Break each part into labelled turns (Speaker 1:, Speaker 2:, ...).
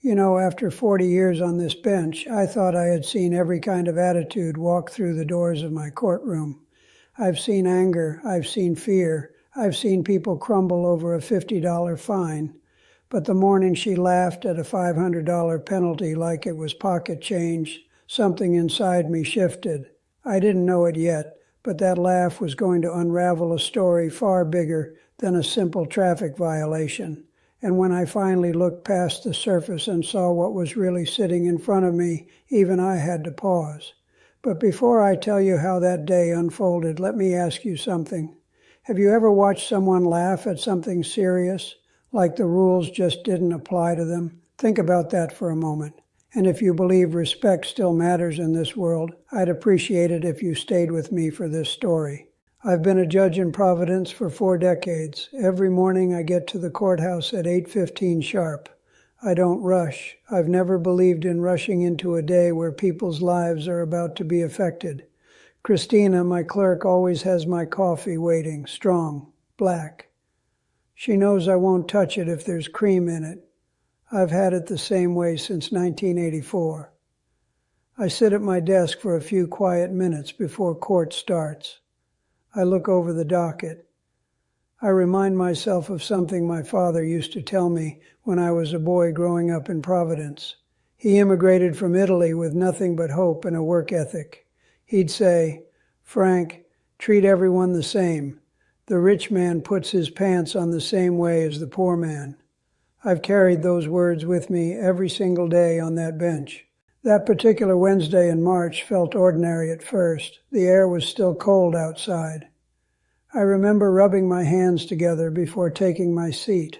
Speaker 1: You know, after 40 years on this bench, I thought I had seen every kind of attitude walk through the doors of my courtroom. I've seen anger, I've seen fear, I've seen people crumble over a $50 fine. But the morning she laughed at a $500 penalty like it was pocket change, something inside me shifted. I didn't know it yet, but that laugh was going to unravel a story far bigger than a simple traffic violation. And when I finally looked past the surface and saw what was really sitting in front of me, even I had to pause. But before I tell you how that day unfolded, let me ask you something. Have you ever watched someone laugh at something serious, like the rules just didn't apply to them? Think about that for a moment. And if you believe respect still matters in this world, I'd appreciate it if you stayed with me for this story. I've been a judge in Providence for 4 decades. Every morning I get to the courthouse at 8:15 sharp. I don't rush. I've never believed in rushing into a day where people's lives are about to be affected. Christina, my clerk, always has my coffee waiting, strong, black. She knows I won't touch it if there's cream in it. I've had it the same way since 1984. I sit at my desk for a few quiet minutes before court starts. I look over the docket. I remind myself of something my father used to tell me when I was a boy growing up in Providence. He immigrated from Italy with nothing but hope and a work ethic. He'd say, "Frank, treat everyone the same. The rich man puts his pants on the same way as the poor man." I've carried those words with me every single day on that bench. That particular Wednesday in March felt ordinary at first. The air was still cold outside. I remember rubbing my hands together before taking my seat.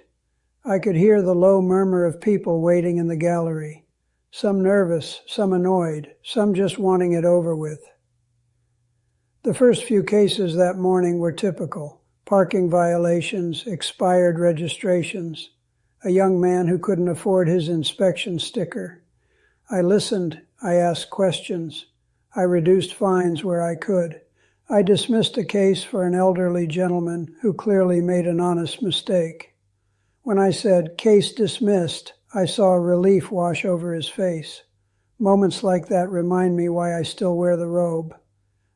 Speaker 1: I could hear the low murmur of people waiting in the gallery. Some nervous, some annoyed, some just wanting it over with. The first few cases that morning were typical. Parking violations, expired registrations, a young man who couldn't afford his inspection sticker. I listened, I asked questions, I reduced fines where I could. I dismissed a case for an elderly gentleman who clearly made an honest mistake. When I said, "Case dismissed," I saw relief wash over his face. Moments like that remind me why I still wear the robe.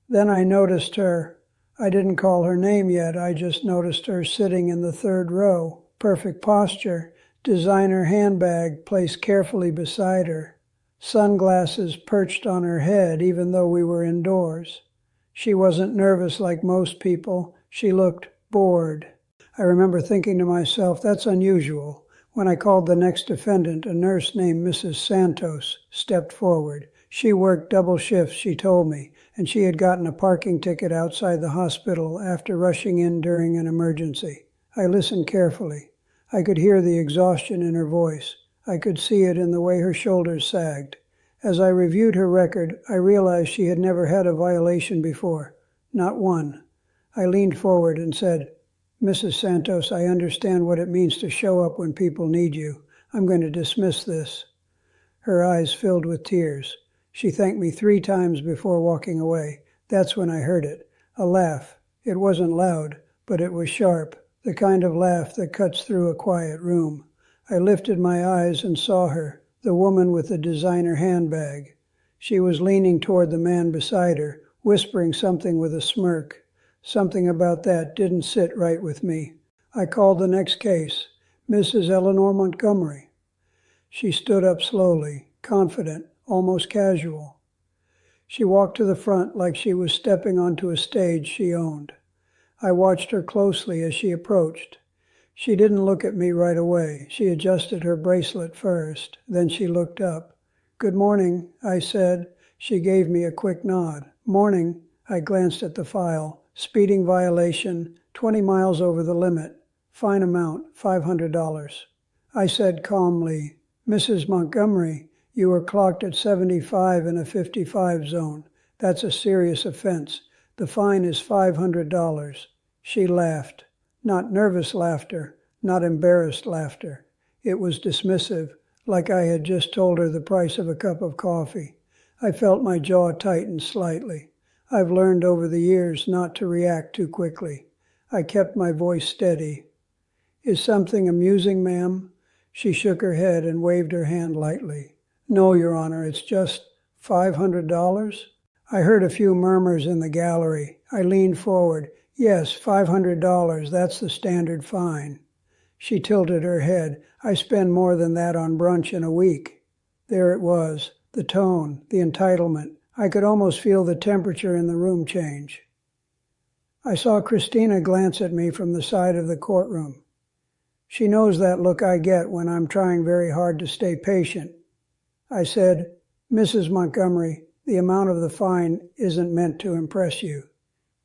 Speaker 1: Then I noticed her. I didn't call her name yet, I just noticed her sitting in the 3rd row, perfect posture, designer handbag placed carefully beside her. Sunglasses perched on her head even though we were indoors. She wasn't nervous like most people. She looked bored. I remember thinking to myself, that's unusual. When I called the next defendant, a nurse named Mrs. Santos stepped forward. She worked double shifts, she told me, and she had gotten a parking ticket outside the hospital after rushing in during an emergency. I listened carefully. I could hear the exhaustion in her voice. I could see it in the way her shoulders sagged. As I reviewed her record, I realized she had never had a violation before. Not one. I leaned forward and said, "Mrs. Santos, I understand what it means to show up when people need you. I'm going to dismiss this." Her eyes filled with tears. She thanked me 3 times before walking away. That's when I heard it. A laugh. It wasn't loud, but it was sharp, the kind of laugh that cuts through a quiet room. I lifted my eyes and saw her, the woman with the designer handbag. She was leaning toward the man beside her, whispering something with a smirk. Something about that didn't sit right with me. I called the next case, Mrs. Eleanor Montgomery. She stood up slowly, confident, almost casual. She walked to the front like she was stepping onto a stage she owned. I watched her closely as she approached. She didn't look at me right away. She adjusted her bracelet first. Then she looked up. "Good morning," I said. She gave me a quick nod. "Morning." I glanced at the file. Speeding violation, 20 miles over the limit. Fine amount, $500. I said calmly, "Mrs. Montgomery, you were clocked at 75 in a 55 zone. That's a serious offense. The fine is $500. She laughed. Not nervous laughter, not embarrassed laughter. It was dismissive, like I had just told her the price of a cup of coffee. I felt my jaw tighten slightly. I've learned over the years not to react too quickly. I kept my voice steady. "Is something amusing, ma'am?" She shook her head and waved her hand lightly. No, Your Honor, it's just $500? I heard a few murmurs in the gallery. I leaned forward. Yes, $500, that's the standard fine. She tilted her head. I spend more than that on brunch in a week. There it was, the tone, the entitlement. I could almost feel the temperature in the room change. I saw Christina glance at me from the side of the courtroom. She knows that look I get when I'm trying very hard to stay patient. I said, Mrs. Montgomery, the amount of the fine isn't meant to impress you.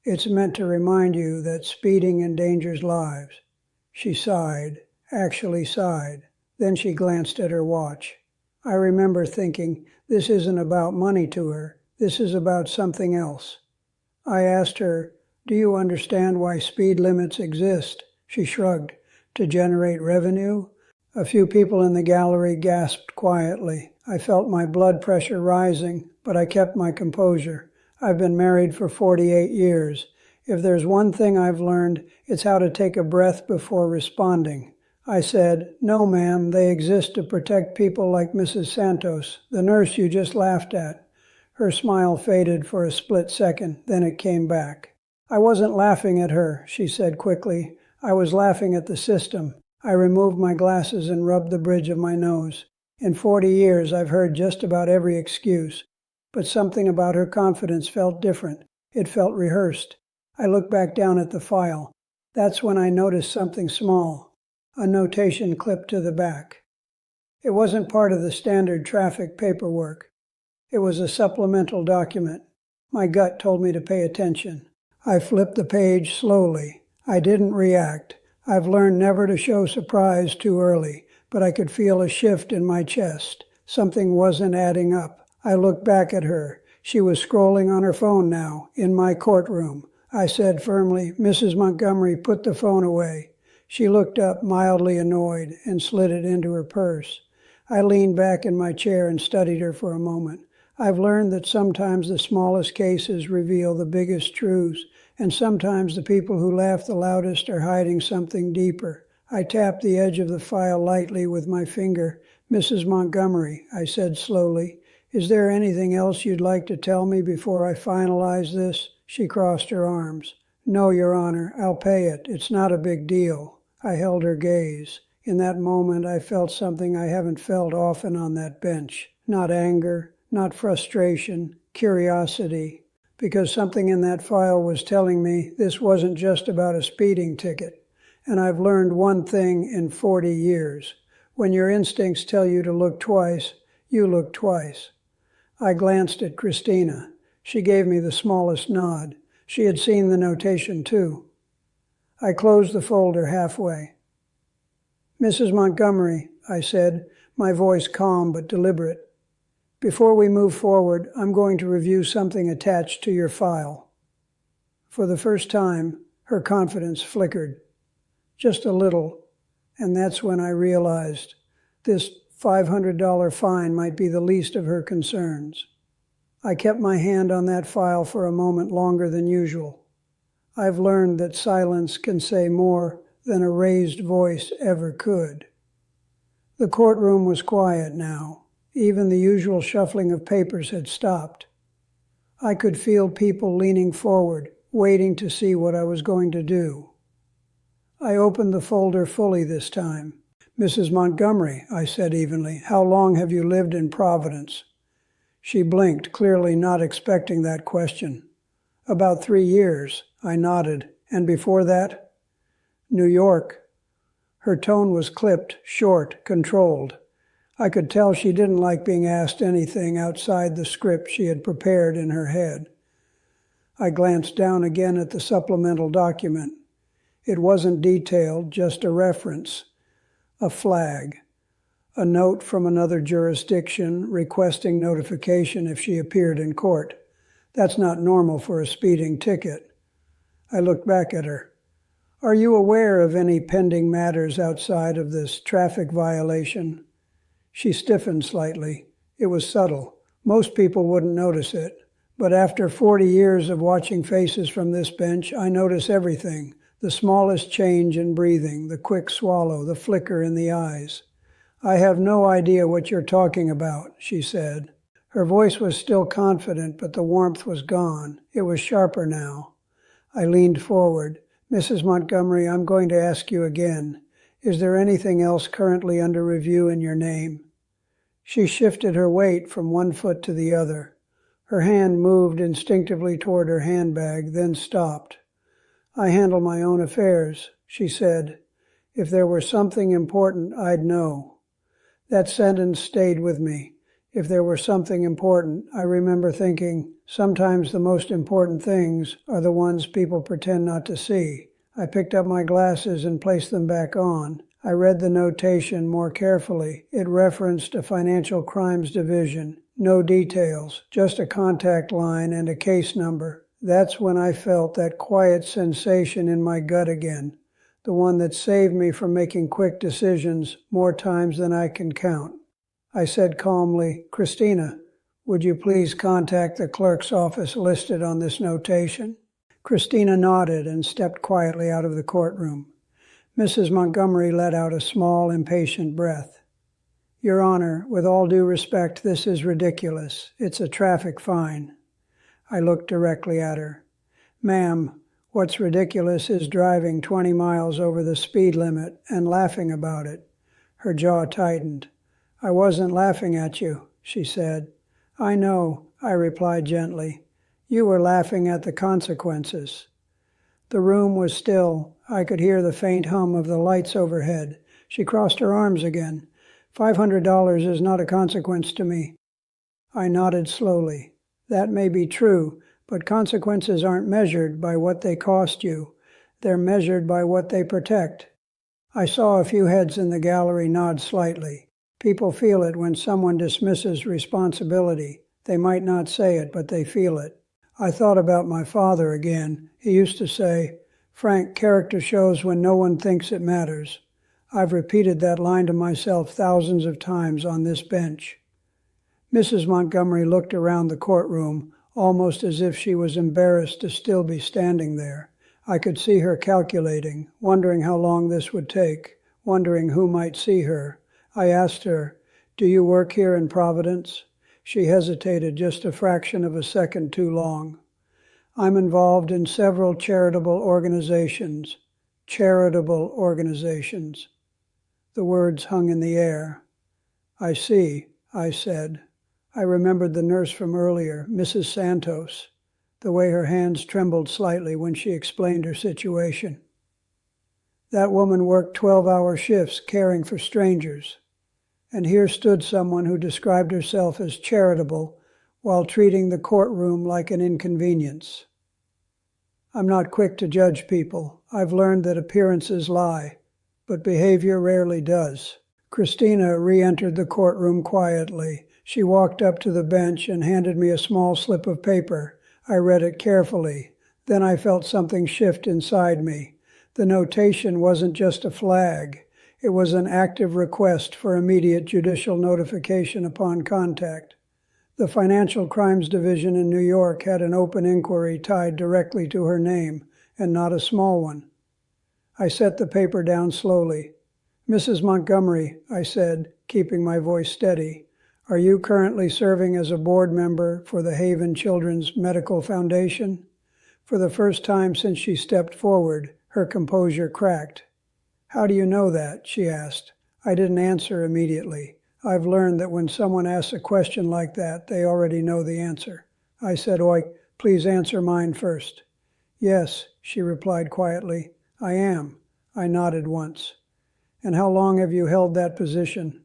Speaker 1: It's meant to remind you that speeding endangers lives. She sighed, actually sighed. Then she glanced at her watch. I remember thinking, this isn't about money to her. This is about something else. I asked her, do you understand why speed limits exist? She shrugged. To generate revenue? A few people in the gallery gasped quietly. I felt my blood pressure rising, but I kept my composure. I've been married for 48 years. If there's one thing I've learned, it's how to take a breath before responding. I said, no, ma'am, they exist to protect people like Mrs. Santos, the nurse you just laughed at. Her smile faded for a split second, then it came back. I wasn't laughing at her, she said quickly. I was laughing at the system. I removed my glasses and rubbed the bridge of my nose. In 40 years, I've heard just about every excuse, but something about her confidence felt different. It felt rehearsed. I looked back down at the file. That's when I noticed something small, a notation clipped to the back. It wasn't part of the standard traffic paperwork. It was a supplemental document. My gut told me to pay attention. I flipped the page slowly. I didn't react. I've learned never to show surprise too early, but I could feel a shift in my chest. Something wasn't adding up. I looked back at her. She was scrolling on her phone now, in my courtroom. I said firmly, Mrs. Montgomery, put the phone away. She looked up, mildly annoyed, and slid it into her purse. I leaned back in my chair and studied her for a moment. I've learned that sometimes the smallest cases reveal the biggest truths, and sometimes the people who laugh the loudest are hiding something deeper. I tapped the edge of the file lightly with my finger. Mrs. Montgomery, I said slowly, is there anything else you'd like to tell me before I finalize this? She crossed her arms. No, Your Honor, I'll pay it. It's not a big deal. I held her gaze. In that moment, I felt something I haven't felt often on that bench. Not anger, not frustration, curiosity. Because something in that file was telling me this wasn't just about a speeding ticket. And I've learned one thing in 40 years. When your instincts tell you to look twice, you look twice. I glanced at Christina. She gave me the smallest nod. She had seen the notation too. I closed the folder halfway. Mrs. Montgomery, I said, my voice calm but deliberate. Before we move forward, I'm going to review something attached to your file. For the first time, her confidence flickered. Just a little, and that's when I realized this $500 fine might be the least of her concerns. I kept my hand on that file for a moment longer than usual. I've learned that silence can say more than a raised voice ever could. The courtroom was quiet now. Even the usual shuffling of papers had stopped. I could feel people leaning forward, waiting to see what I was going to do. I opened the folder fully this time. Mrs. Montgomery, I said evenly, how long have you lived in Providence? She blinked, clearly not expecting that question. About 3 years, I nodded. And before that? New York. Her tone was clipped, short, controlled. I could tell she didn't like being asked anything outside the script she had prepared in her head. I glanced down again at the supplemental document. It wasn't detailed, just a reference, a flag, a note from another jurisdiction requesting notification if she appeared in court. That's not normal for a speeding ticket. I looked back at her. Are you aware of any pending matters outside of this traffic violation? She stiffened slightly. It was subtle. Most people wouldn't notice it. But after 40 years of watching faces from this bench, I notice everything. The smallest change in breathing, the quick swallow, the flicker in the eyes. I have no idea what you're talking about, she said. Her voice was still confident, but the warmth was gone. It was sharper now. I leaned forward. Mrs. Montgomery, I'm going to ask you again. Is there anything else currently under review in your name? She shifted her weight from one foot to the other. Her hand moved instinctively toward her handbag, then stopped. I handle my own affairs, she said. If there were something important, I'd know. That sentence stayed with me. If there were something important, I remember thinking, sometimes the most important things are the ones people pretend not to see. I picked up my glasses and placed them back on. I read the notation more carefully. It referenced a financial crimes division. No details, just a contact line and a case number. That's when I felt that quiet sensation in my gut again, the one that saved me from making quick decisions more times than I can count. I said calmly, Christina, would you please contact the clerk's office listed on this notation? Christina nodded and stepped quietly out of the courtroom. Mrs. Montgomery let out a small, impatient breath. Your Honor, with all due respect, this is ridiculous. It's a traffic fine. I looked directly at her. Ma'am, what's ridiculous is driving 20 miles over the speed limit and laughing about it. Her jaw tightened. I wasn't laughing at you, she said. I know, I replied gently. You were laughing at the consequences. The room was still. I could hear the faint hum of the lights overhead. She crossed her arms again. $500 is not a consequence to me. I nodded slowly. That may be true, but consequences aren't measured by what they cost you. They're measured by what they protect. I saw a few heads in the gallery nod slightly. People feel it when someone dismisses responsibility. They might not say it, but they feel it. I thought about my father again. He used to say, Frank, character shows when no one thinks it matters. I've repeated that line to myself thousands of times on this bench. Mrs. Montgomery looked around the courtroom, almost as if she was embarrassed to still be standing there. I could see her calculating, wondering how long this would take, wondering who might see her. I asked her, Do you work here in Providence? She hesitated just a fraction of a second too long. I'm involved in several charitable organizations. Charitable organizations. The words hung in the air. I see, I said. I remembered the nurse from earlier, Mrs. Santos, the way her hands trembled slightly when she explained her situation. That woman worked 12-hour shifts caring for strangers. And here stood someone who described herself as charitable while treating the courtroom like an inconvenience. I'm not quick to judge people. I've learned that appearances lie, but behavior rarely does. Christina re-entered the courtroom quietly. She walked up to the bench and handed me a small slip of paper. I read it carefully. Then I felt something shift inside me. The notation wasn't just a flag. It was an active request for immediate judicial notification upon contact. The Financial Crimes Division in New York had an open inquiry tied directly to her name, and not a small one. I set the paper down slowly. Mrs. Montgomery, I said, keeping my voice steady, are you currently serving as a board member for the Haven Children's Medical Foundation? For the first time since she stepped forward, her composure cracked. How do you know that? She asked. I didn't answer immediately. I've learned that when someone asks a question like that, they already know the answer. I said, please answer mine first. Yes, she replied quietly. I am. I nodded once. And how long have you held that position?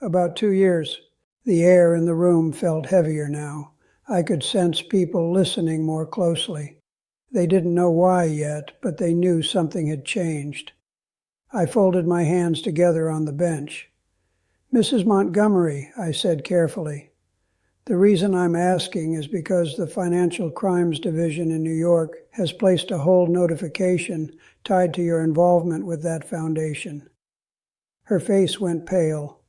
Speaker 1: About 2 years. The air in the room felt heavier now. I could sense people listening more closely. They didn't know why yet, but they knew something had changed. I folded my hands together on the bench. Mrs. Montgomery, I said carefully, the reason I'm asking is because the Financial Crimes Division in New York has placed a hold notification tied to your involvement with that foundation. Her face went pale.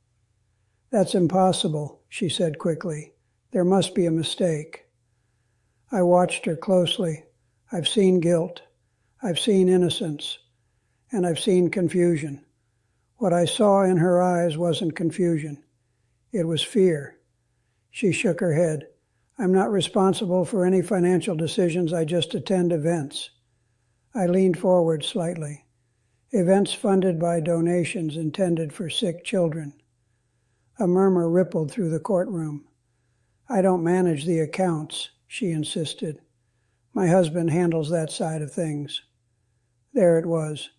Speaker 1: That's impossible, she said quickly. There must be a mistake. I watched her closely. I've seen guilt. I've seen innocence. And I've seen confusion. What I saw in her eyes wasn't confusion. It was fear. She shook her head. I'm not responsible for any financial decisions. I just attend events. I leaned forward slightly. Events funded by donations intended for sick children. A murmur rippled through the courtroom. I don't manage the accounts, she insisted. My husband handles that side of things. There it was.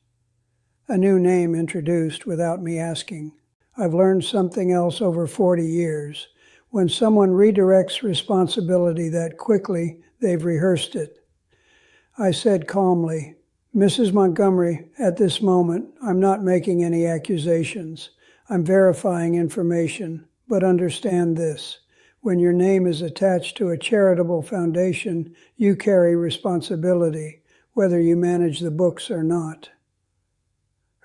Speaker 1: A new name introduced without me asking. I've learned something else over 40 years. When someone redirects responsibility that quickly, they've rehearsed it. I said calmly, Mrs. Montgomery, at this moment, I'm not making any accusations. I'm verifying information, but understand this. When your name is attached to a charitable foundation, you carry responsibility, whether you manage the books or not.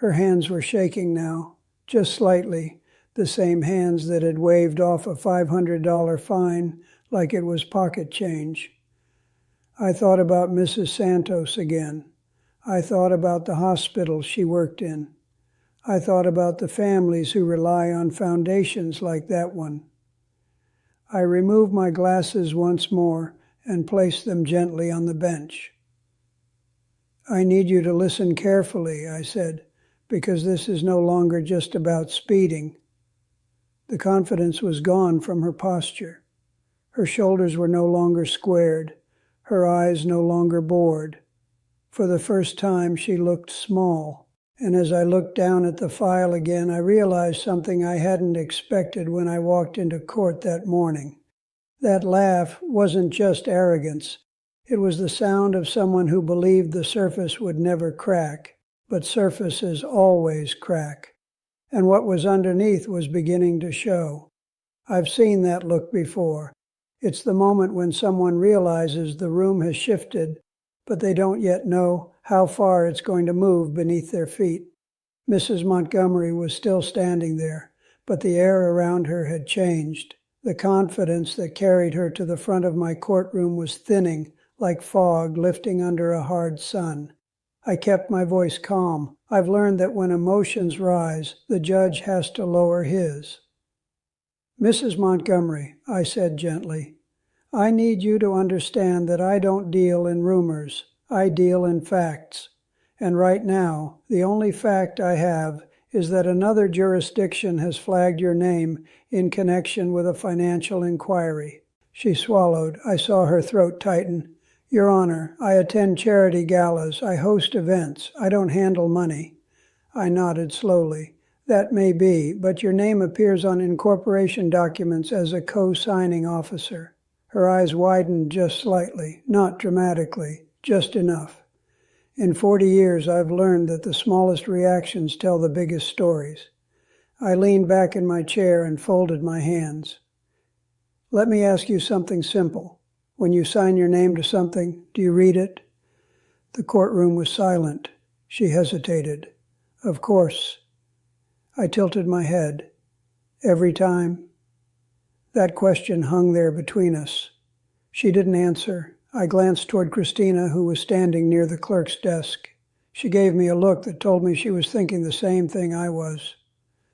Speaker 1: Her hands were shaking now, just slightly, the same hands that had waved off a $500 fine like it was pocket change. I thought about Mrs. Santos again. I thought about the hospitals she worked in. I thought about the families who rely on foundations like that one. I removed my glasses once more and placed them gently on the bench. I need you to listen carefully, I said, because this is no longer just about speeding. The confidence was gone from her posture. Her shoulders were no longer squared, her eyes no longer bored. For the first time, she looked small, and as I looked down at the file again, I realized something I hadn't expected when I walked into court that morning. That laugh wasn't just arrogance. It was the sound of someone who believed the surface would never crack, but surfaces always crack. And what was underneath was beginning to show. I've seen that look before. It's the moment when someone realizes the room has shifted, but they don't yet know how far it's going to move beneath their feet. Mrs. Montgomery was still standing there, but the air around her had changed. The confidence that carried her to the front of my courtroom was thinning, like fog lifting under a hard sun. I kept my voice calm. I've learned that when emotions rise, the judge has to lower his. Mrs. Montgomery, I said gently, I need you to understand that I don't deal in rumors. I deal in facts. And right now, the only fact I have is that another jurisdiction has flagged your name in connection with a financial inquiry. She swallowed. I saw her throat tighten. Your Honor, I attend charity galas. I host events. I don't handle money. I nodded slowly. That may be, but your name appears on incorporation documents as a co-signing officer. Her eyes widened just slightly, not dramatically, just enough. In 40 years, I've learned that the smallest reactions tell the biggest stories. I leaned back in my chair and folded my hands. Let me ask you something simple. When you sign your name to something, do you read it? The courtroom was silent. She hesitated. Of course. I tilted my head. Every time? That question hung there between us. She didn't answer. I glanced toward Christina, who was standing near the clerk's desk. She gave me a look that told me she was thinking the same thing I was.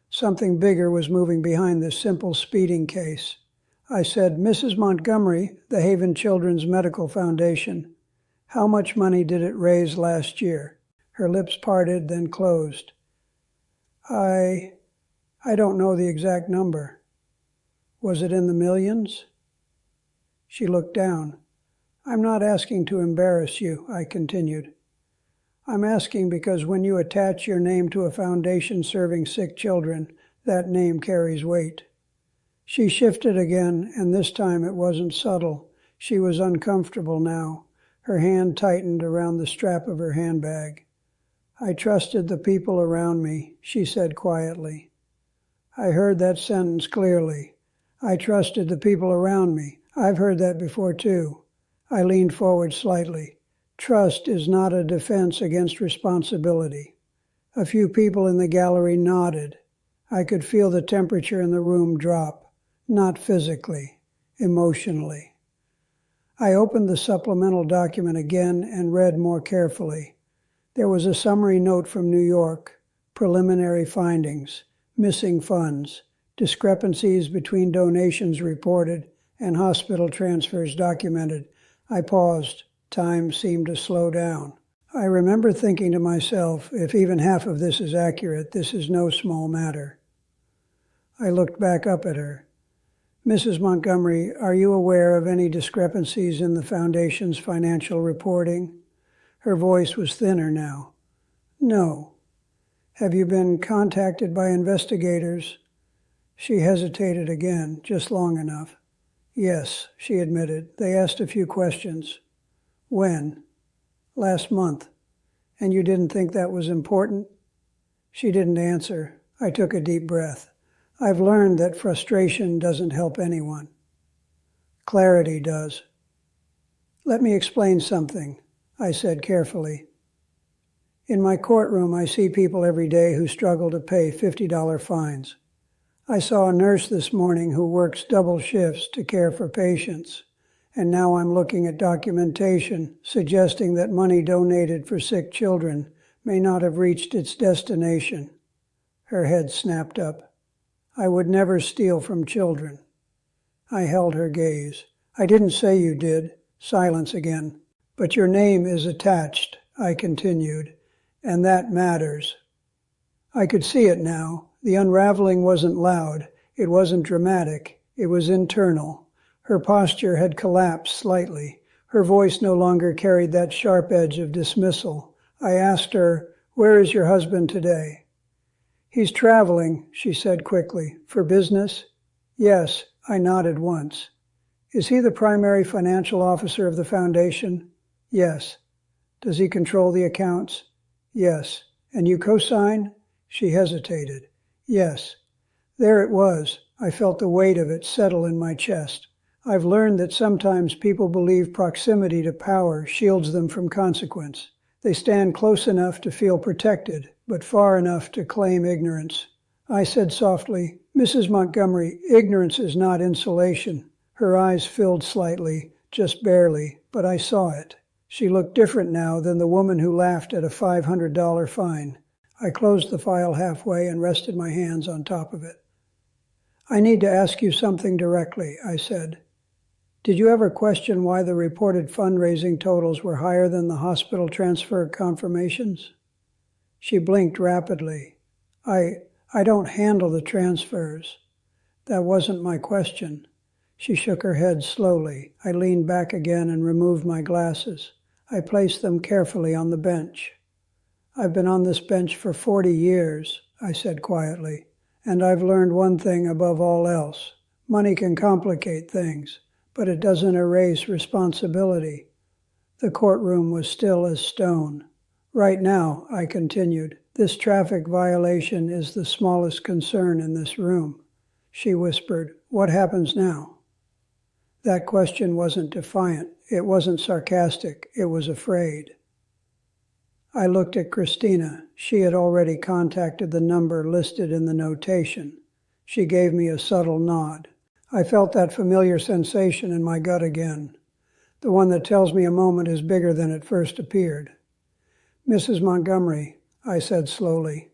Speaker 1: Something bigger was moving behind this simple speeding case. I said, Mrs. Montgomery, the Haven Children's Medical Foundation, how much money did it raise last year? Her lips parted, then closed. I don't know the exact number. Was it in the millions? She looked down. I'm not asking to embarrass you, I continued. I'm asking because when you attach your name to a foundation serving sick children, that name carries weight. She shifted again, and this time it wasn't subtle. She was uncomfortable now. Her hand tightened around the strap of her handbag. I trusted the people around me, she said quietly. I heard that sentence clearly. I trusted the people around me. I've heard that before too. I leaned forward slightly. Trust is not a defense against responsibility. A few people in the gallery nodded. I could feel the temperature in the room drop, not physically, emotionally. I opened the supplemental document again and read more carefully. There was a summary note from New York. preliminary findings, missing funds, discrepancies between donations reported and hospital transfers documented. I paused. Time seemed to slow down. I remember thinking to myself, if even half of this is accurate, this is no small matter. I looked back up at her. Mrs. Montgomery, are you aware of any discrepancies in the Foundation's financial reporting? Her voice was thinner now. No. Have you been contacted by investigators? She hesitated again, just long enough. Yes, she admitted. They asked a few questions. When? Last month. And you didn't think that was important? She didn't answer. I took a deep breath. I've learned that frustration doesn't help anyone. Clarity does. Let me explain something, I said carefully. In my courtroom, I see people every day who struggle to pay $50 fines. I saw a nurse this morning who works double shifts to care for patients, and now I'm looking at documentation suggesting that money donated for sick children may not have reached its destination. Her head snapped up. I would never steal from children. I held her gaze. I didn't say you did. Silence again. But your name is attached, I continued, and that matters. I could see it now. The unraveling wasn't loud. It wasn't dramatic. It was internal. Her posture had collapsed slightly. Her voice no longer carried that sharp edge of dismissal. I asked her, "Where is your husband today?" "He's traveling," she said quickly. "For business?" "Yes," I nodded once. "Is he the primary financial officer of the Foundation?" "Yes." "Does he control the accounts?" "Yes." "And you co-sign?" She hesitated. "Yes." There it was. I felt the weight of it settle in my chest. I've learned that sometimes people believe proximity to power shields them from consequence. They stand close enough to feel protected, but far enough to claim ignorance. I said softly, "Mrs. Montgomery, ignorance is not insulation." Her eyes filled slightly, just barely, but I saw it. She looked different now than the woman who laughed at a $500 fine. I closed the file halfway and rested my hands on top of it. "I need to ask you something directly," I said. "Did you ever question why the reported fundraising totals were higher than the hospital transfer confirmations?" She blinked rapidly. I don't handle the transfers." "That wasn't my question." She shook her head slowly. I leaned back again and removed my glasses. I placed them carefully on the bench. "I've been on this bench for 40 years, I said quietly, "and I've learned one thing above all else. Money can complicate things, but it doesn't erase responsibility." The courtroom was still as stone. "Right now," I continued, "this traffic violation is the smallest concern in this room." She whispered, "What happens now?" That question wasn't defiant. It wasn't sarcastic. It was afraid. I looked at Christina. She had already contacted the number listed in the notation. She gave me a subtle nod. I felt that familiar sensation in my gut again, the one that tells me a moment is bigger than it first appeared. "Mrs. Montgomery," I said slowly,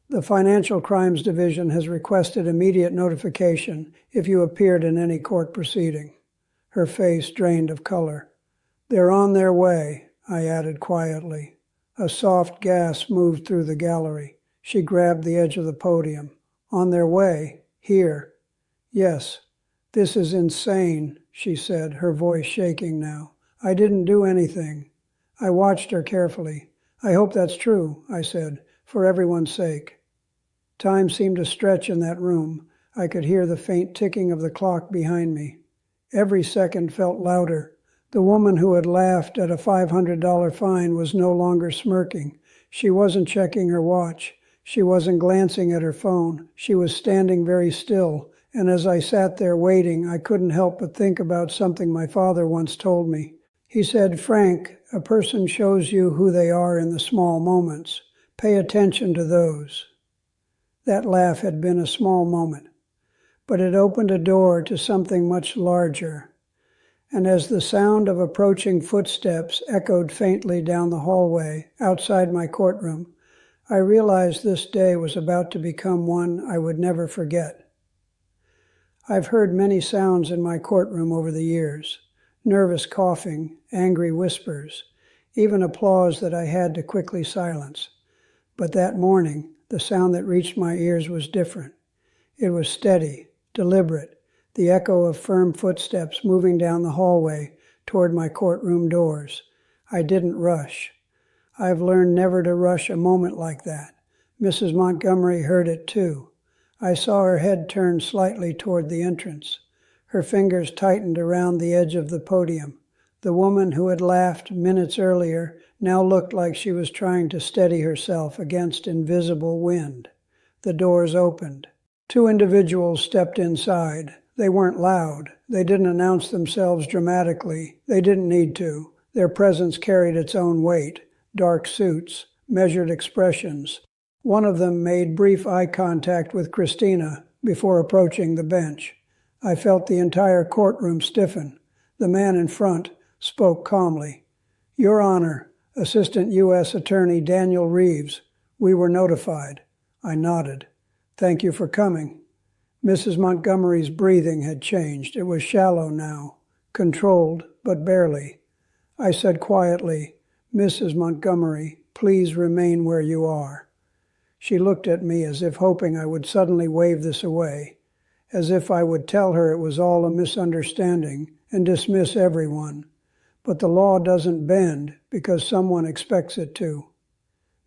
Speaker 1: "the Financial Crimes Division has requested immediate notification if you appeared in any court proceeding." Her face drained of color. "They're on their way," I added quietly. A soft gasp moved through the gallery. She grabbed the edge of the podium. "On their way? Here?" "Yes." "This is insane," she said, her voice shaking now. "I didn't do anything." I watched her carefully. "I hope that's true," I said, "for everyone's sake." Time seemed to stretch in that room. I could hear the faint ticking of the clock behind me. Every second felt louder. The woman who had laughed at a $500 fine was no longer smirking. She wasn't checking her watch. She wasn't glancing at her phone. She was standing very still, and as I sat there waiting, I couldn't help but think about something my father once told me. He said, "Frank, a person shows you who they are in the small moments. Pay attention to those." That laugh had been a small moment, but it opened a door to something much larger. And as the sound of approaching footsteps echoed faintly down the hallway outside my courtroom, I realized this day was about to become one I would never forget. I've heard many sounds in my courtroom over the years: nervous coughing, angry whispers, even applause that I had to quickly silence. But that morning, the sound that reached my ears was different. It was steady, deliberate, the echo of firm footsteps moving down the hallway toward my courtroom doors. I didn't rush. I've learned never to rush a moment like that. Mrs. Montgomery heard it too. I saw her head turn slightly toward the entrance. Her fingers tightened around the edge of the podium. The woman who had laughed minutes earlier now looked like she was trying to steady herself against invisible wind. The doors opened. Two individuals stepped inside. They weren't loud. They didn't announce themselves dramatically. They didn't need to. Their presence carried its own weight. Dark suits, measured expressions. One of them made brief eye contact with Christina before approaching the bench. I felt the entire courtroom stiffen. The man in front spoke calmly. "Your Honor, Assistant U.S. Attorney Daniel Reeves. We were notified." I nodded. "Thank you for coming." Mrs. Montgomery's breathing had changed. It was shallow now, controlled, but barely. I said quietly, "Mrs. Montgomery, please remain where you are." She looked at me as if hoping I would suddenly wave this away, as if I would tell her it was all a misunderstanding and dismiss everyone. But the law doesn't bend because someone expects it to.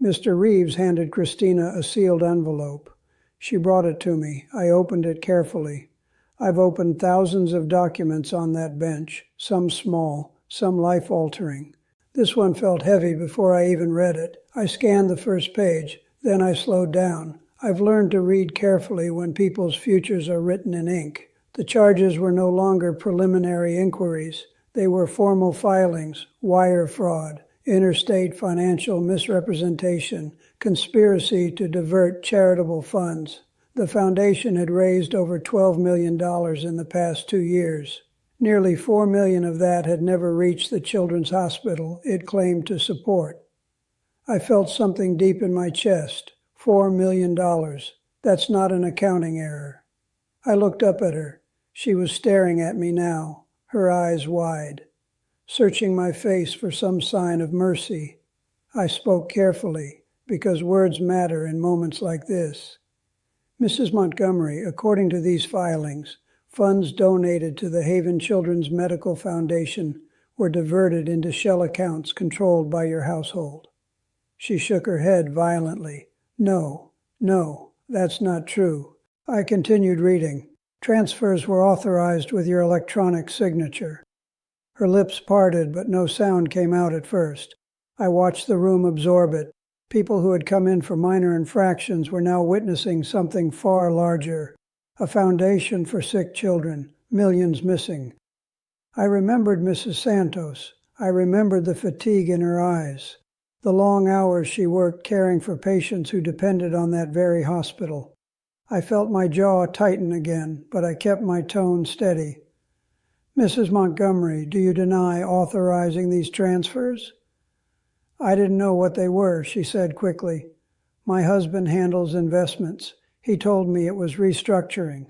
Speaker 1: Mr. Reeves handed Christina a sealed envelope. She brought it to me. I opened it carefully. I've opened thousands of documents on that bench, some small, some life-altering. This one felt heavy before I even read it. I scanned the first page, then I slowed down. I've learned to read carefully when people's futures are written in ink. The charges were no longer preliminary inquiries. They were formal filings: wire fraud, interstate financial misrepresentation, conspiracy to divert charitable funds. The foundation had raised over $12 million in the past 2 years. Nearly $4 million of that had never reached the children's hospital it claimed to support. I felt something deep in my chest. $4 million. That's not an accounting error. I looked up at her. She was staring at me now, her eyes wide, searching my face for some sign of mercy. I spoke carefully, because words matter in moments like this. "Mrs. Montgomery, according to these filings, funds donated to the Haven Children's Medical Foundation were diverted into shell accounts controlled by your household." She shook her head violently. No, that's not true." I continued reading. "Transfers were authorized with your electronic signature." Her lips parted, but no sound came out at first. I watched the room absorb it. People who had come in for minor infractions were now witnessing something far larger. A foundation for sick children, millions missing. I remembered Mrs. Santos. I remembered the fatigue in her eyes, the long hours she worked caring for patients who depended on that very hospital. I felt my jaw tighten again, but I kept my tone steady. "Mrs. Montgomery, do you deny authorizing these transfers?" "I didn't know what they were," she said quickly. "My husband handles investments. He told me it was restructuring."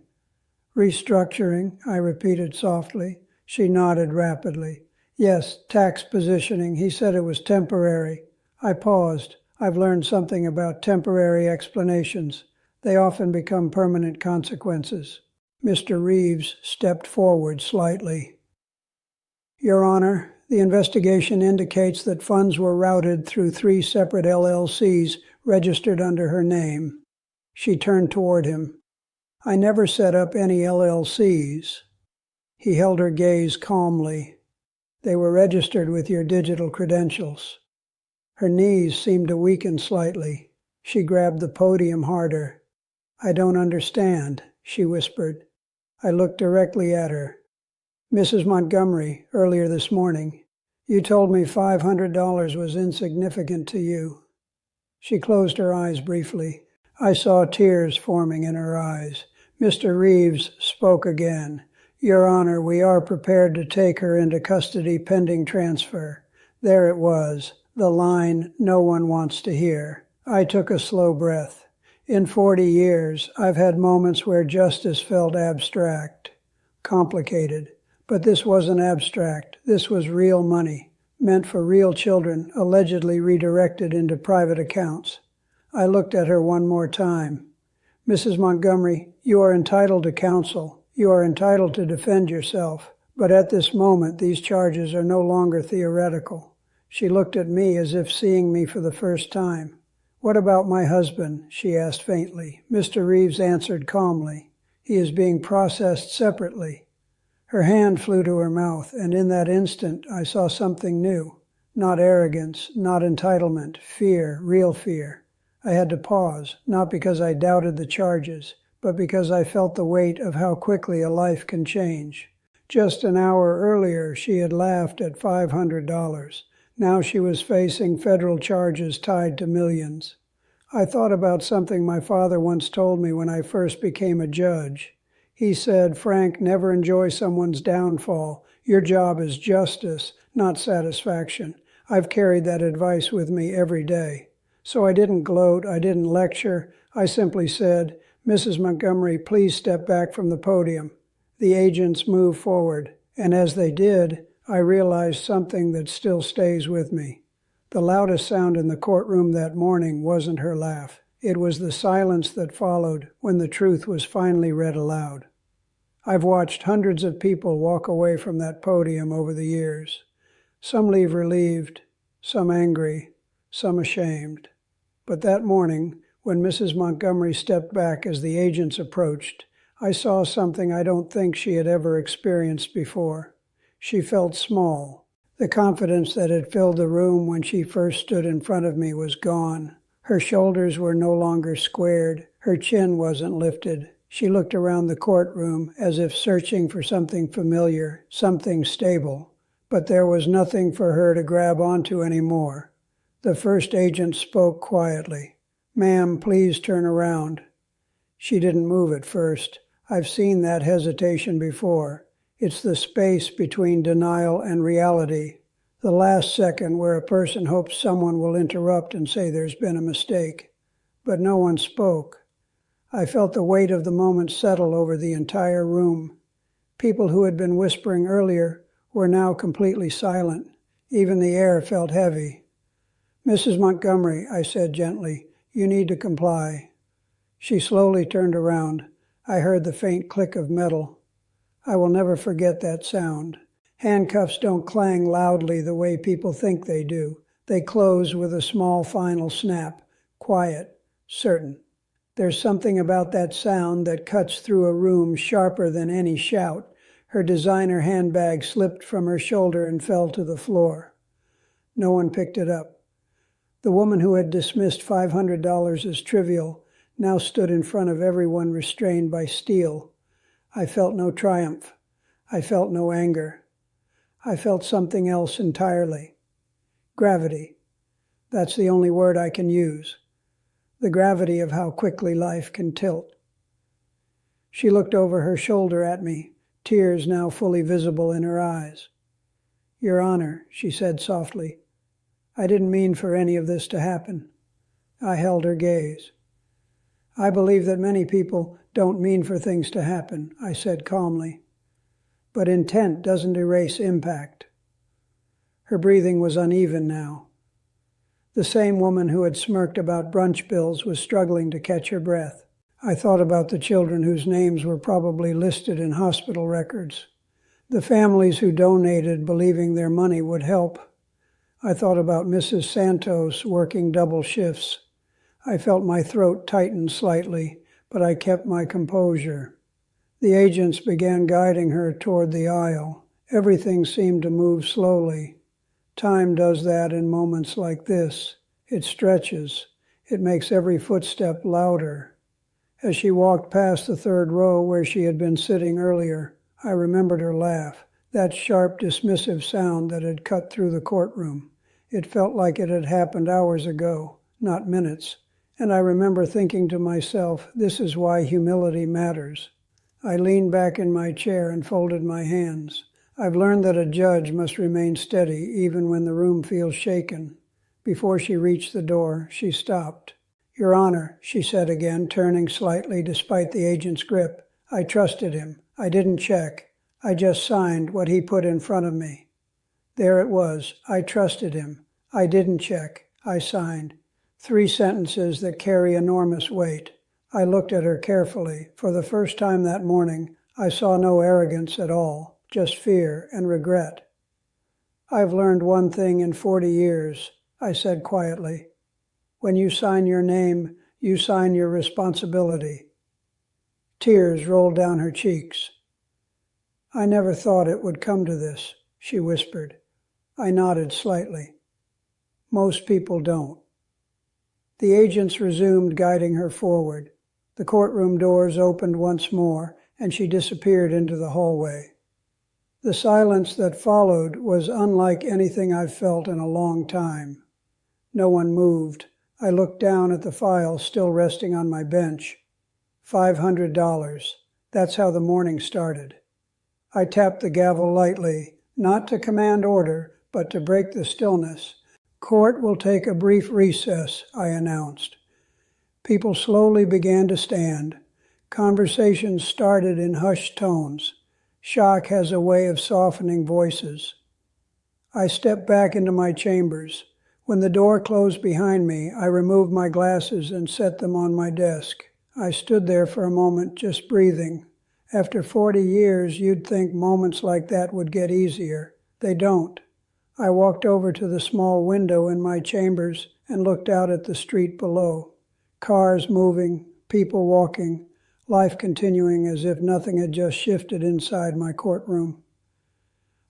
Speaker 1: "Restructuring," I repeated softly. She nodded rapidly. "Yes, tax positioning. He said it was temporary." I paused. I've learned something about temporary explanations. They often become permanent consequences. Mr. Reeves stepped forward slightly. "Your Honor, the investigation indicates that funds were routed through 3 separate LLCs registered under her name." She turned toward him. "I never set up any LLCs." He held her gaze calmly. "They were registered with your digital credentials." Her knees seemed to weaken slightly. She grabbed the podium harder. "I don't understand," she whispered. I looked directly at her. "Mrs. Montgomery, earlier this morning, you told me $500 was insignificant to you." She closed her eyes briefly. I saw tears forming in her eyes. Mr. Reeves spoke again. "Your Honor, we are prepared to take her into custody pending transfer." There it was, the line no one wants to hear. I took a slow breath. In 40 years, I've had moments where justice felt abstract, complicated. But this wasn't abstract. This was real money, meant for real children, allegedly redirected into private accounts. I looked at her one more time. Mrs. Montgomery, you are entitled to counsel. You are entitled to defend yourself. But at this moment, these charges are no longer theoretical. She looked at me as if seeing me for the first time. What about my husband? She asked faintly. Mr. Reeves answered calmly. He is being processed separately. Her hand flew to her mouth, and in that instant I saw something new. Not arrogance, not entitlement, fear, real fear. I had to pause, not because I doubted the charges, but because I felt the weight of how quickly a life can change. Just an hour earlier, she had laughed at $500. Now she was facing federal charges tied to millions. I thought about something my father once told me when I first became a judge. He said, Frank, never enjoy someone's downfall. Your job is justice, not satisfaction. I've carried that advice with me every day. So I didn't gloat, I didn't lecture. I simply said, Mrs. Montgomery, please step back from the podium. The agents moved forward, and as they did, I realized something that still stays with me. The loudest sound in the courtroom that morning wasn't her laugh. It was the silence that followed when the truth was finally read aloud. I've watched hundreds of people walk away from that podium over the years. Some leave relieved, some angry, some ashamed. But that morning, when Mrs. Montgomery stepped back as the agents approached, I saw something I don't think she had ever experienced before. She felt small. The confidence that had filled the room when she first stood in front of me was gone. Her shoulders were no longer squared. Her chin wasn't lifted. She looked around the courtroom as if searching for something familiar, something stable. But there was nothing for her to grab onto anymore. The first agent spoke quietly. Ma'am, please turn around. She didn't move at first. I've seen that hesitation before. It's the space between denial and reality. The last second where a person hopes someone will interrupt and say there's been a mistake. But no one spoke. I felt the weight of the moment settle over the entire room. People who had been whispering earlier were now completely silent. Even the air felt heavy. Mrs. Montgomery, I said gently, you need to comply. She slowly turned around. I heard the faint click of metal. I will never forget that sound. Handcuffs don't clang loudly the way people think they do. They close with a small final snap, quiet, certain. There's something about that sound that cuts through a room sharper than any shout. Her designer handbag slipped from her shoulder and fell to the floor. No one picked it up. The woman who had dismissed $500 as trivial now stood in front of everyone restrained by steel. I felt no triumph. I felt no anger. I felt something else entirely. Gravity. That's the only word I can use. The gravity of how quickly life can tilt. She looked over her shoulder at me, tears now fully visible in her eyes. Your Honor, she said softly, I didn't mean for any of this to happen. I held her gaze. I believe that many people don't mean for things to happen, I said calmly. But intent doesn't erase impact. Her breathing was uneven now. The same woman who had smirked about brunch bills was struggling to catch her breath. I thought about the children whose names were probably listed in hospital records. The families who donated believing their money would help. I thought about Mrs. Santos working double shifts. I felt my throat tighten slightly, but I kept my composure. The agents began guiding her toward the aisle. Everything seemed to move slowly. Time does that in moments like this. It stretches. It makes every footstep louder. As she walked past the third row where she had been sitting earlier, I remembered her laugh, that sharp, dismissive sound that had cut through the courtroom. It felt like it had happened hours ago, not minutes. And I remember thinking to myself, this is why humility matters. I leaned back in my chair and folded my hands. I've learned that a judge must remain steady even when the room feels shaken. Before she reached the door, she stopped. Your Honor, she said again, turning slightly despite the agent's grip. I trusted him. I didn't check. I just signed what he put in front of me. There it was. I trusted him. I didn't check. I signed. 3 sentences that carry enormous weight. I looked at her carefully. For the first time that morning, I saw no arrogance at all, just fear and regret. I've learned one thing in 40 years, I said quietly. When you sign your name, you sign your responsibility. Tears rolled down her cheeks. I never thought it would come to this, she whispered. I nodded slightly. Most people don't. The agents resumed guiding her forward. The courtroom doors opened once more, and she disappeared into the hallway. The silence that followed was unlike anything I've felt in a long time. No one moved. I looked down at the file still resting on my bench. $500. That's how the morning started. I tapped the gavel lightly, not to command order, but to break the stillness. Court will take a brief recess, I announced. People slowly began to stand. Conversations started in hushed tones. Shock has a way of softening voices. I stepped back into my chambers. When the door closed behind me, I removed my glasses and set them on my desk. I stood there for a moment, just breathing. After 40 years, you'd think moments like that would get easier. They don't. I walked over to the small window in my chambers and looked out at the street below. Cars moving, people walking, life continuing as if nothing had just shifted inside my courtroom.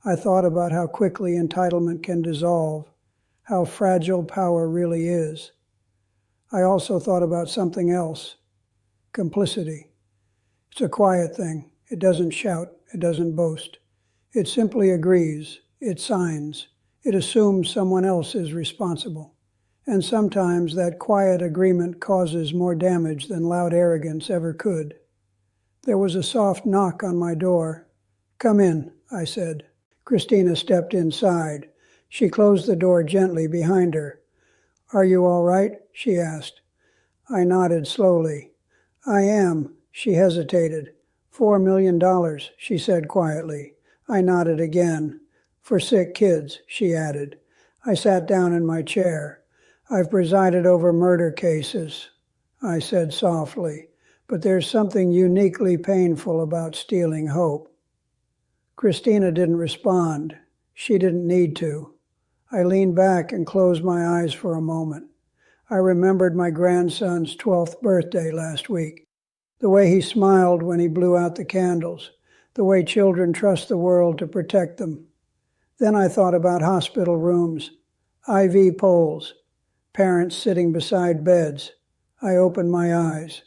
Speaker 1: I thought about how quickly entitlement can dissolve, how fragile power really is. I also thought about something else, complicity. It's a quiet thing. It doesn't shout. It doesn't boast. It simply agrees. It signs. It assumes someone else is responsible. And sometimes that quiet agreement causes more damage than loud arrogance ever could. There was a soft knock on my door. Come in, I said. Christina stepped inside. She closed the door gently behind her. Are you all right? She asked. I nodded slowly. I am. She hesitated. $4 million, she said quietly. I nodded again. For sick kids, she added. I sat down in my chair. I've presided over murder cases, I said softly, but there's something uniquely painful about stealing hope. Christina didn't respond. She didn't need to. I leaned back and closed my eyes for a moment. I remembered my grandson's 12th birthday last week. The way he smiled when he blew out the candles. The way children trust the world to protect them. Then I thought about hospital rooms, IV poles, parents sitting beside beds. I opened my eyes.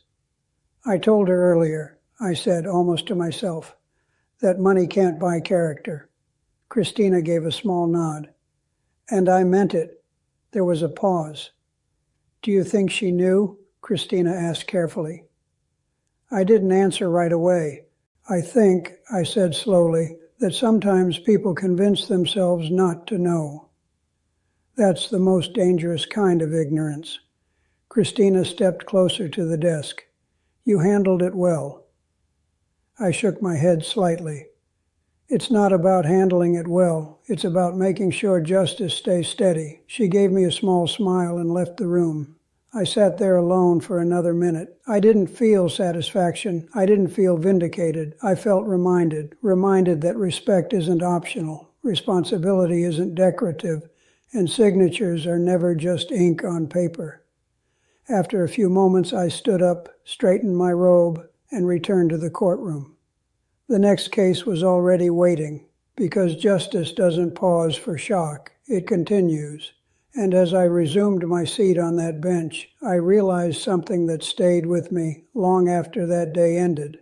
Speaker 1: I told her earlier, I said almost to myself, that money can't buy character. Christina gave a small nod. And I meant it. There was a pause. Do you think she knew? Christina asked carefully. I didn't answer right away. I think, I said slowly, that sometimes people convince themselves not to know. That's the most dangerous kind of ignorance. Christina stepped closer to the desk. You handled it well. I shook my head slightly. It's not about handling it well. It's about making sure justice stays steady. She gave me a small smile and left the room. I sat there alone for another minute. I didn't feel satisfaction. I didn't feel vindicated. I felt reminded that respect isn't optional, responsibility isn't decorative, and signatures are never just ink on paper. After a few moments, I stood up, straightened my robe, and returned to the courtroom. The next case was already waiting, because justice doesn't pause for shock. It continues. And as I resumed my seat on that bench, I realized something that stayed with me long after that day ended.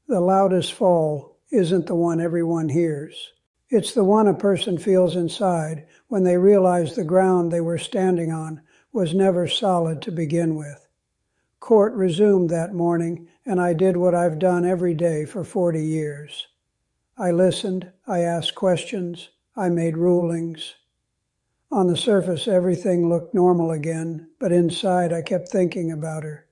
Speaker 1: The loudest fall isn't the one everyone hears. It's the one a person feels inside when they realize the ground they were standing on was never solid to begin with. Court resumed that morning, and I did what I've done every day for 40 years. I listened, I asked questions, I made rulings. On the surface, everything looked normal again, but inside I kept thinking about her.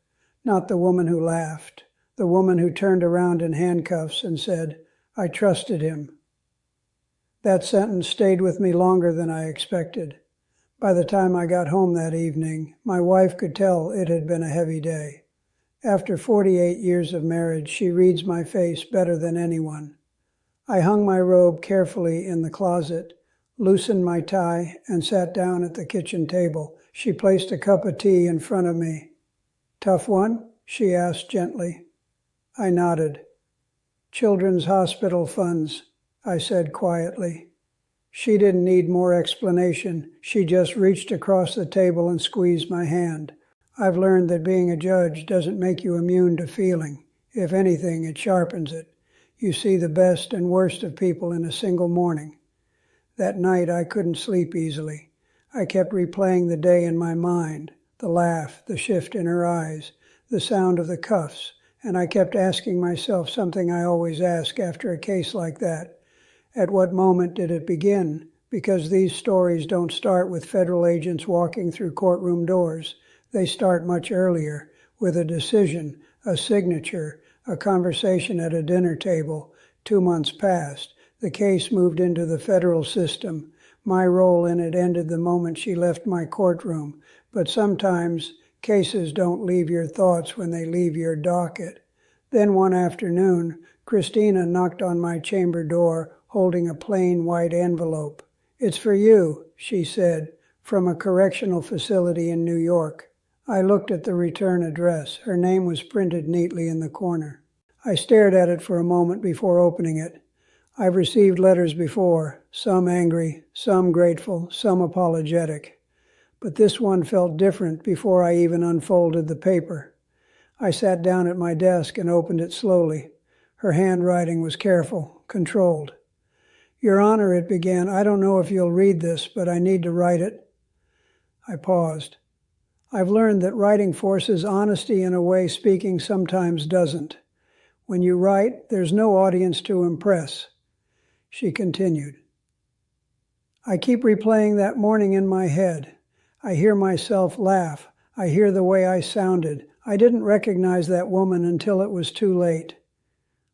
Speaker 1: Not the woman who laughed, the woman who turned around in handcuffs and said, "I trusted him." That sentence stayed with me longer than I expected. By the time I got home that evening, my wife could tell it had been a heavy day. After 48 years of marriage, she reads my face better than anyone. I hung my robe carefully in the closet, loosened my tie, and sat down at the kitchen table. She placed a cup of tea in front of me. "Tough one?" she asked gently. I nodded. "Children's hospital funds," I said quietly. She didn't need more explanation. She just reached across the table and squeezed my hand. I've learned that being a judge doesn't make you immune to feeling. If anything, it sharpens it. You see the best and worst of people in a single morning. That night I couldn't sleep easily. I kept replaying the day in my mind, the laugh, the shift in her eyes, the sound of the cuffs, and I kept asking myself something I always ask after a case like that. At what moment did it begin? Because these stories don't start with federal agents walking through courtroom doors. They start much earlier, with a decision, a signature, a conversation at a dinner table. 2 months passed. The case moved into the federal system. My role in it ended the moment she left my courtroom. But sometimes cases don't leave your thoughts when they leave your docket. Then one afternoon, Christina knocked on my chamber door, holding a plain white envelope. "It's for you," she said, "from a correctional facility in New York." I looked at the return address. Her name was printed neatly in the corner. I stared at it for a moment before opening it. I've received letters before, some angry, some grateful, some apologetic. But this one felt different before I even unfolded the paper. I sat down at my desk and opened it slowly. Her handwriting was careful, controlled. "Your Honor," it began, "I don't know if you'll read this, but I need to write it." I paused. I've learned that writing forces honesty in a way speaking sometimes doesn't. When you write, there's no audience to impress. She continued. "I keep replaying that morning in my head. I hear myself laugh. I hear the way I sounded. I didn't recognize that woman until it was too late."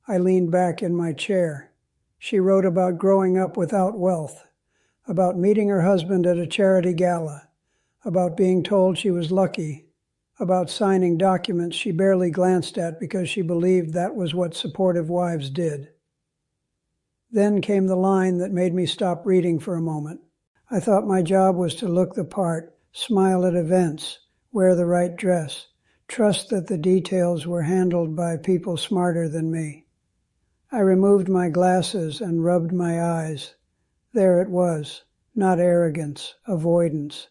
Speaker 1: I leaned back in my chair. She wrote about growing up without wealth, about meeting her husband at a charity gala, about being told she was lucky, about signing documents she barely glanced at because she believed that was what supportive wives did. Then came the line that made me stop reading for a moment. I thought my job was to look the part, smile at events, wear the right dress, trust that the details were handled by people smarter than me. I removed my glasses and rubbed my eyes. There it was, not arrogance, avoidance.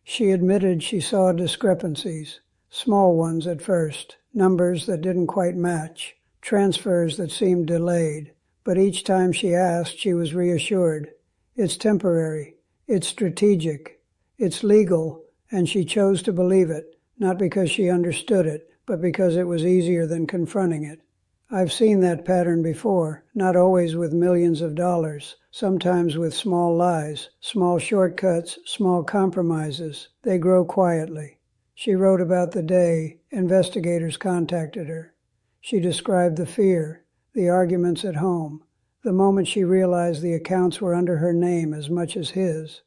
Speaker 1: She admitted she saw discrepancies, small ones at first, numbers that didn't quite match, transfers that seemed delayed. But each time she asked, she was reassured. It's temporary, it's strategic, it's legal, and she chose to believe it, not because she understood it, but because it was easier than confronting it. I've seen that pattern before, not always with millions of dollars, sometimes with small lies, small shortcuts, small compromises. They grow quietly. She wrote about the day investigators contacted her. She described the fear, the arguments at home, the moment she realized the accounts were under her name as much as his.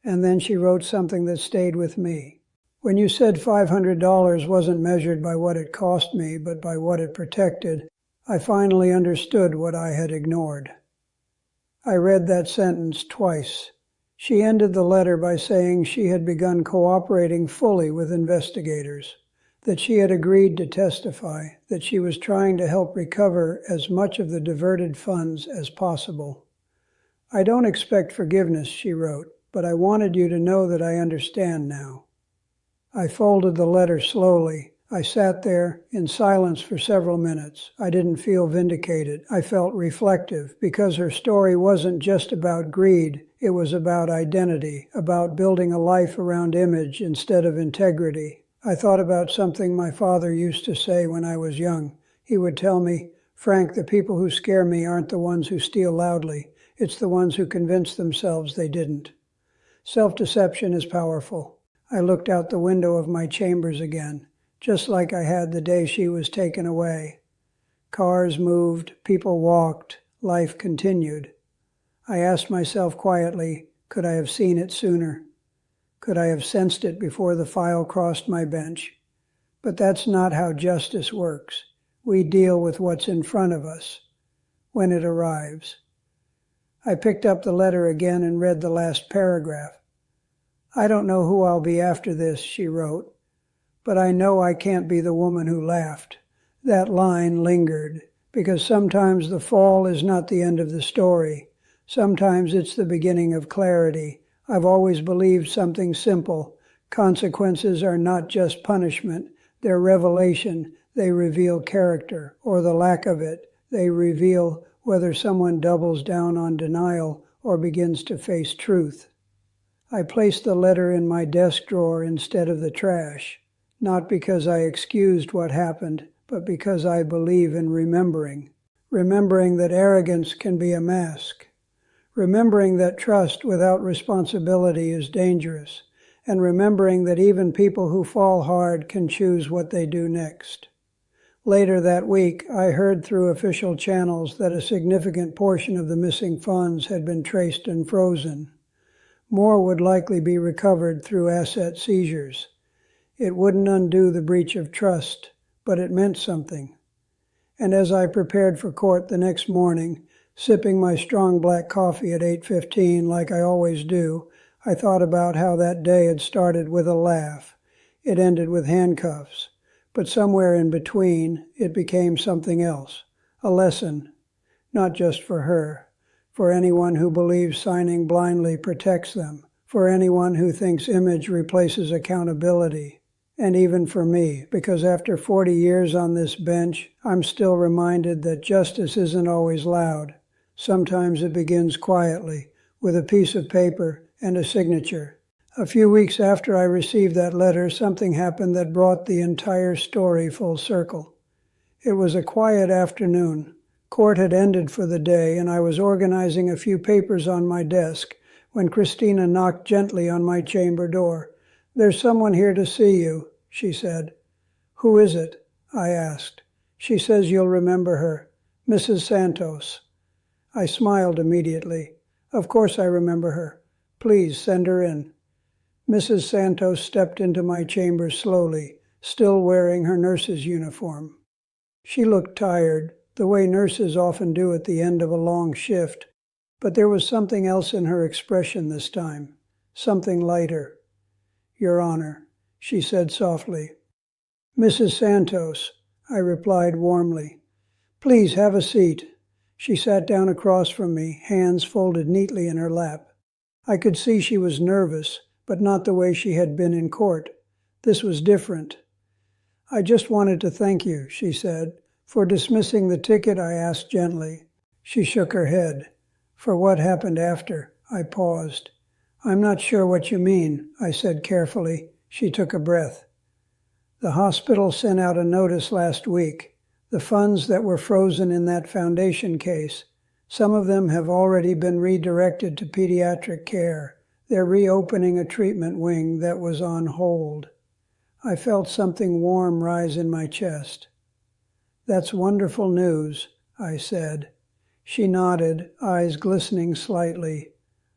Speaker 1: And then she wrote something that stayed with me. "When you said $500 wasn't measured by what it cost me, but by what it protected, I finally understood what I had ignored." I read that sentence twice. She ended the letter by saying she had begun cooperating fully with investigators, that she had agreed to testify, that she was trying to help recover as much of the diverted funds as possible. "I don't expect forgiveness," she wrote, "but I wanted you to know that I understand now." I folded the letter slowly. I sat there in silence for several minutes. I didn't feel vindicated. I felt reflective, because her story wasn't just about greed. It was about identity, about building a life around image instead of integrity. I thought about something my father used to say when I was young. He would tell me, "Frank, the people who scare me aren't the ones who steal loudly. It's the ones who convince themselves they didn't." Self-deception is powerful. I looked out the window of my chambers again, just like I had the day she was taken away. Cars moved, people walked, life continued. I asked myself quietly, could I have seen it sooner? Could I have sensed it before the file crossed my bench? But that's not how justice works. We deal with what's in front of us, when it arrives. I picked up the letter again and read the last paragraph. I don't know who I'll be after this, she wrote, but I know I can't be the woman who laughed. That line lingered, because sometimes the fall is not the end of the story. Sometimes it's the beginning of clarity. I've always believed something simple. Consequences are not just punishment, they're revelation. They reveal character, or the lack of it. They reveal whether someone doubles down on denial or begins to face truth. I placed the letter in my desk drawer instead of the trash, not because I excused what happened, but because I believe in remembering. Remembering that arrogance can be a mask. Remembering that trust without responsibility is dangerous. And remembering that even people who fall hard can choose what they do next. Later that week, I heard through official channels that a significant portion of the missing funds had been traced and frozen. More would likely be recovered through asset seizures. It wouldn't undo the breach of trust, but it meant something. And as I prepared for court the next morning, sipping my strong black coffee at 8:15 like I always do, I thought about how that day had started with a laugh. It ended with handcuffs. But somewhere in between, it became something else. A lesson, not just for her, for anyone who believes signing blindly protects them, for anyone who thinks image replaces accountability, and even for me, because after 40 years on this bench, I'm still reminded that justice isn't always loud. Sometimes it begins quietly, with a piece of paper and a signature. A few weeks after I received that letter, something happened that brought the entire story full circle. It was a quiet afternoon. Court had ended for the day, and I was organizing a few papers on my desk when Christina knocked gently on my chamber door. "There's someone here to see you," she said. "Who is it?" I asked. "She says you'll remember her. Mrs. Santos." I smiled immediately. "Of course I remember her. Please send her in." Mrs. Santos stepped into my chamber slowly, still wearing her nurse's uniform. She looked tired, the way nurses often do at the end of a long shift, but there was something else in her expression this time, something lighter. "Your Honor," she said softly. "Mrs. Santos," I replied warmly. "Please have a seat." She sat down across from me, hands folded neatly in her lap. I could see she was nervous, but not the way she had been in court. This was different. "I just wanted to thank you," she said. "For dismissing the ticket," I asked gently. She shook her head. "For what happened after?" I paused. "I'm not sure what you mean," I said carefully. She took a breath. "The hospital sent out a notice last week. The funds that were frozen in that foundation case, some of them have already been redirected to pediatric care. They're reopening a treatment wing that was on hold." I felt something warm rise in my chest. "That's wonderful news," I said. She nodded, eyes glistening slightly.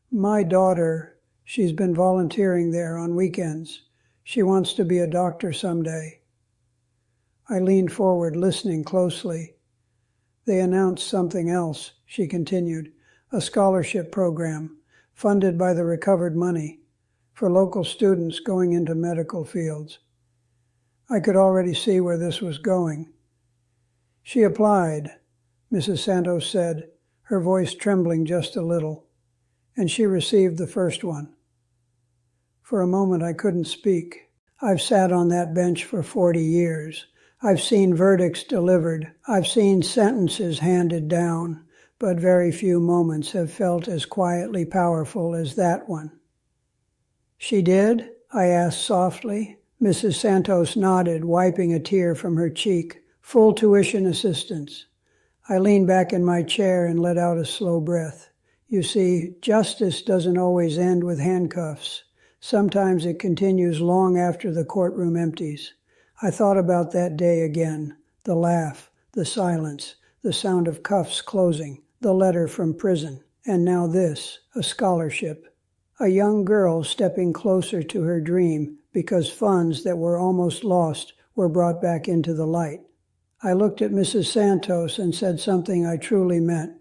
Speaker 1: "My daughter, she's been volunteering there on weekends. She wants to be a doctor someday." I leaned forward, listening closely. "They announced something else," she continued, "a scholarship program, funded by the recovered money, for local students going into medical fields." I could already see where this was going. "She applied," Mrs. Santos said, her voice trembling just a little, "and she received the first one." For a moment I couldn't speak. I've sat on that bench for 40 years. I've seen verdicts delivered. I've seen sentences handed down. But very few moments have felt as quietly powerful as that one. "She did?" I asked softly. Mrs. Santos nodded, wiping a tear from her cheek. "Full tuition assistance." I leaned back in my chair and let out a slow breath. You see, justice doesn't always end with handcuffs. Sometimes it continues long after the courtroom empties. I thought about that day again, the laugh, the silence, the sound of cuffs closing, the letter from prison, and now this, a scholarship. A young girl stepping closer to her dream because funds that were almost lost were brought back into the light. I looked at Mrs. Santos and said something I truly meant.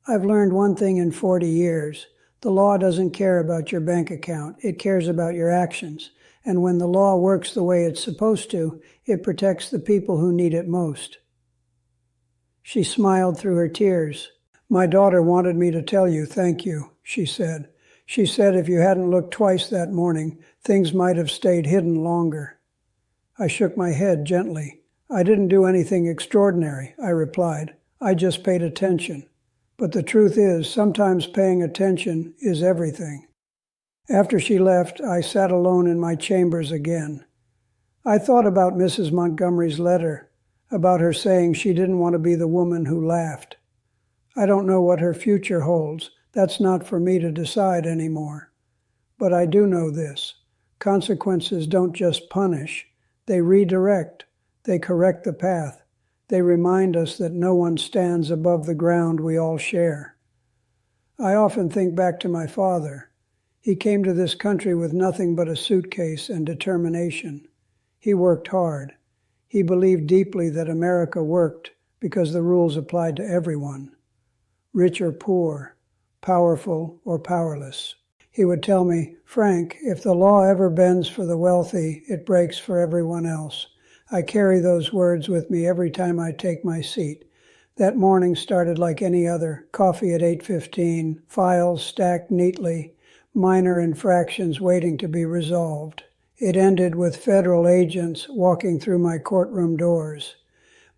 Speaker 1: I've learned one thing in 40 years. The law doesn't care about your bank account. It cares about your actions. And when the law works the way it's supposed to, it protects the people who need it most. She smiled through her tears. My daughter wanted me to tell you thank you, she said. She said if you hadn't looked twice that morning, things might have stayed hidden longer. I shook my head gently. I didn't do anything extraordinary, I replied. I just paid attention. But the truth is, sometimes paying attention is everything. After she left, I sat alone in my chambers again. I thought about Mrs. Montgomery's letter, about her saying she didn't want to be the woman who laughed. I don't know what her future holds. That's not for me to decide anymore. But I do know this. Consequences don't just punish. They redirect. They correct the path. They remind us that no one stands above the ground we all share. I often think back to my father. He came to this country with nothing but a suitcase and determination. He worked hard. He believed deeply that America worked because the rules applied to everyone, rich or poor, powerful or powerless. He would tell me, Frank, if the law ever bends for the wealthy, it breaks for everyone else. I carry those words with me every time I take my seat. That morning started like any other. Coffee at 8:15, files stacked neatly, minor infractions waiting to be resolved. It ended with federal agents walking through my courtroom doors.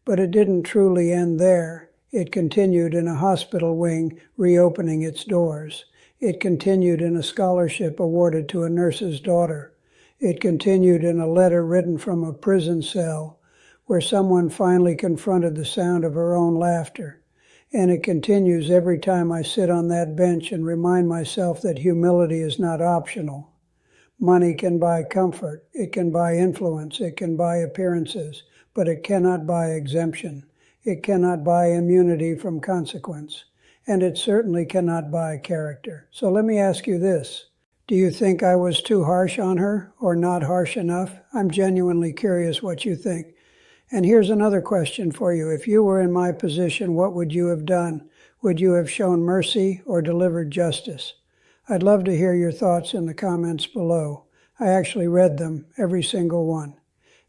Speaker 1: But it didn't truly end there. It continued in a hospital wing reopening its doors. It continued in a scholarship awarded to a nurse's daughter. It continued in a letter written from a prison cell where someone finally confronted the sound of her own laughter. And it continues every time I sit on that bench and remind myself that humility is not optional. Money can buy comfort, it can buy influence, it can buy appearances, but it cannot buy exemption. It cannot buy immunity from consequence. And it certainly cannot buy character. So let me ask you this. Do you think I was too harsh on her or not harsh enough? I'm genuinely curious what you think. And here's another question for you. If you were in my position, what would you have done? Would you have shown mercy or delivered justice? I'd love to hear your thoughts in the comments below. I actually read them, every single one.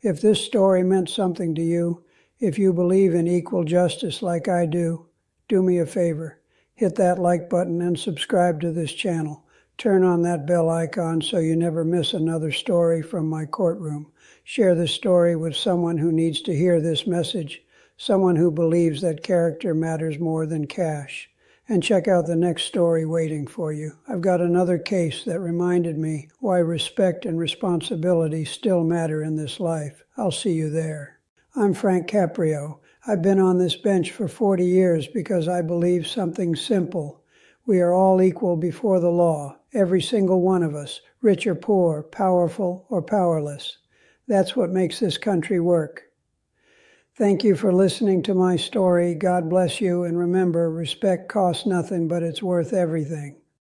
Speaker 1: If this story meant something to you, if you believe in equal justice like I do me a favor. Hit that like button and subscribe to this channel. Turn on that bell icon so you never miss another story from my courtroom. Share this story with someone who needs to hear this message, someone who believes that character matters more than cash. And check out the next story waiting for you. I've got another case that reminded me why respect and responsibility still matter in this life. I'll see you there. I'm Frank Caprio. I've been on this bench for 40 years because I believe something simple. We are all equal before the law, every single one of us, rich or poor, powerful or powerless. That's what makes this country work. Thank you for listening to my story. God bless you, and remember, respect costs nothing, but it's worth everything.